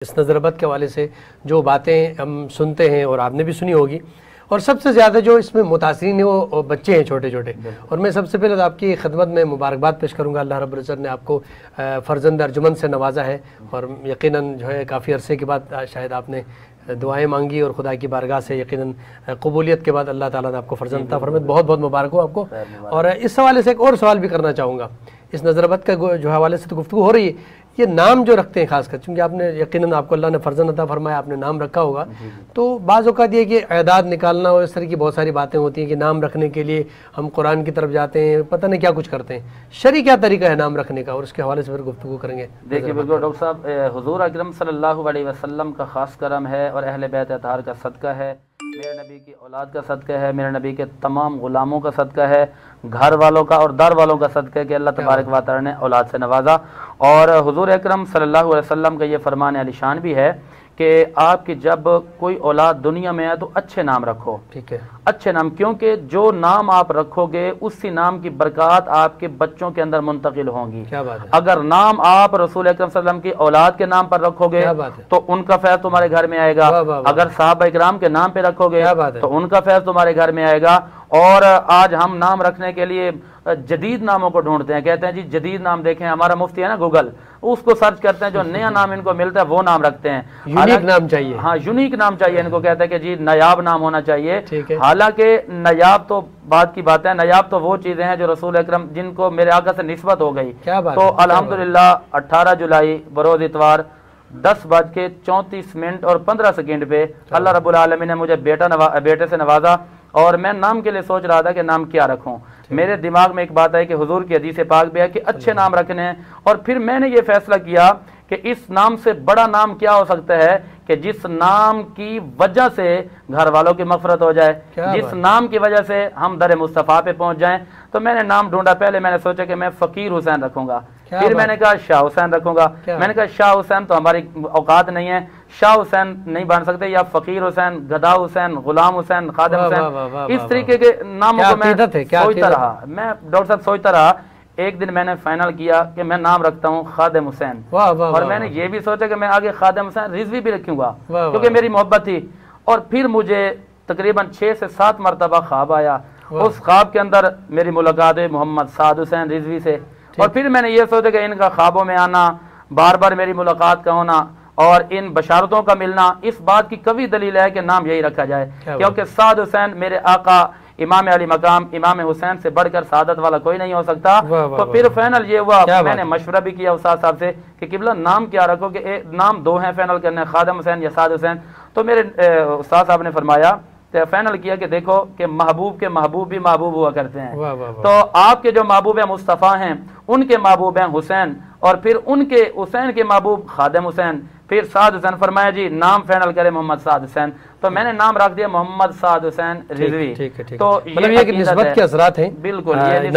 इस नज़रबद के हवाले से जो बातें हम सुनते हैं और आपने भी सुनी होगी, और सबसे ज़्यादा जो इसमें मुतासिरीन है वो बच्चे हैं छोटे छोटे। और मैं सबसे पहले तो आपकी खिदमत में मुबारकबाद पेश करूँगा। अल्लाह रब्बुल इज़्ज़त ने आपको फ़र्जंद अर्जुमन से नवाजा है और यकीनन जो है काफ़ी अरसे के बाद शायद आपने दुआएं मांगी और खुदा की बारगाह से यकीनन कबूलियत के बाद अल्लाह ताला ने आपको फ़र्जंद अता फरमाया। बहुत बहुत मुबारक हो आपको। और इस हवाले से एक और सवाल भी करना चाहूँगा, इस नज़रबद का जो हवाले से तो गुफ्तगू हो रही है, ये नाम जो रखते हैं खासकर, चूँकि आपने यकीनन आपको अल्लाह ने फ़र्जंद अता फरमाया, आपने नाम रखा होगा, तो बाज़ औक़ात ये कि एदाद निकालना और इस तरह की बहुत सारी बातें होती हैं कि नाम रखने के लिए हम कुरान की तरफ जाते हैं, पता नहीं क्या कुछ करते हैं। शरी क्या तरीका है नाम रखने का, और उसके हवाले से फिर गुफ्तगू करेंगे। देखिए बिल्कुल डॉक्टर साहब, हुज़ूर अकरम सल्लल्लाहु अलैहि वसल्लम का ख़ास करम है और अहले बैत अतहार का सदका है, मेरे नबी की औलाद का सदका है, मेरे नबी के तमाम ग़ुलामों का सदका है, घर वालों का और दर वालों का सदका है कि अल्लाह तबारक व तआला ने औलाद से नवाजा। और हुज़ूर अकरम सल्लल्लाहु अलैहि वसल्लम का ये फरमान अलीशान भी है कि आपकी जब कोई औलाद दुनिया में आए तो अच्छे नाम रखो। ठीक है, अच्छे नाम, क्योंकि जो नाम आप रखोगे उसी नाम की बरकत आपके बच्चों के अंदर मुंतकिल होंगी। क्या बात है। अगर नाम आप रसूल अकरम सल्लल्लाहु अलैहि वसल्लम की औलाद के नाम पर रखोगे तो उनका फैज़ तुम्हारे घर में आएगा। अगर साहबा इकराम के नाम पे रखोगे तो उनका फैज़ तुम्हारे घर में आएगा। और आज हम नाम रखने के लिए जदीद नामों को ढूंढते हैं, कहते हैं जी जदीद नाम देखें, हमारा मुफ्ती है ना गूगल, उसको सर्च करते हैं, जो नया नाम इनको मिलता है वो नाम रखते हैं। यूनिक नाम चाहिए। हाँ, यूनिक नाम चाहिए इनको, कहते हैं कि जी नायाब नाम होना चाहिए। हालांकि नायाब तो बात की बात है, नायाब तो वो चीजें हैं जो रसूल अकरम जिनको मेरे आका से निस्बत हो गई। तो अल्हम्दुलिल्लाह 18 जुलाई बरोज इतवार 10:34 और 15 सेकंड पे अल्लाह रब्बुल आलमीन ने मुझे बेटे से नवाजा। और मैं नाम के लिए सोच रहा था कि नाम क्या रखूं। मेरे दिमाग में एक बात आई कि हुजूर की हदीस पाक भी है कि अच्छे नाम रखने हैं। और फिर मैंने ये फैसला किया कि इस नाम से बड़ा नाम क्या हो सकता है कि जिस नाम की वजह से घर वालों की मग़फ़िरत हो जाए, जिस नाम की वजह से हम दर मुस्तफ़ा पे पहुंच जाएं। तो मैंने नाम ढूंढा। पहले मैंने सोचा कि मैं फ़कीर हुसैन रखूंगा, फिर मैंने कहा शाह हुसैन रखूंगा। मैंने कहा शाह हुसैन तो हमारी औकात नहीं है, शाह हुसैन नहीं बन सकते, या फ़कीर हुसैन, गदा हुसैन, गुलाम हुसैन, खादिम हुसैन, इस तरीके के नामों को मैं सोचता रहा। मैं डॉक्टर साहब सोचता रहा। एक दिन मैंने फाइनल किया कि मैं नाम रखता हूँ खादिम हुसैन। और मैंने ये भी सोचा कि मैं आगे खादिम हुसैन रिजवी भी रखूंगा क्योंकि मेरी मोहब्बत थी। और फिर मुझे तकरीबन 6 से 7 मरतबा ख्वाब आया। उस ख्वाब के अंदर मेरी मुलाकात हुई मोहम्मद साद हुसैन रिजवी से। और फिर मैंने ये सोचा कि इनका ख्वाबों में आना, बार बार मेरी मुलाकात का होना और इन बशारतों का मिलना, इस बात की कभी दलील है कि नाम यही रखा जाए, क्योंकि साद हुसैन मेरे आका इमाम अली मकाम इमाम हुसैन से बढ़कर सादत वाला कोई नहीं हो सकता। तो फिर फाइनल ये हुआ, मैंने मशवरा भी किया उस्ताद साहब से कि किबला नाम क्या रखो, कि नाम 2 हैं फाइनल करने, खादिम हुसैन या साद हुसैन। तो मेरे उस्ताद साहब ने फरमाया, तो फाइनल किया कि देखो कि महबूब के महबूब भी महबूब हुआ करते हैं। तो आपके जो महबूब हैं मुस्तफ़ा हैं, उनके महबूब हैं हुसैन, और फिर उनके हुसैन के महबूब खादिम हुसैन, फिर साद हुसैन। फरमाया जी नाम फाइनल करे मोहम्मद साद हुसैन। तो मैंने नाम रख दिया मोहम्मद साद हुसैन रिजवी। तो मतलब ये निस्बत के असरात हैं। बिल्कुल, ये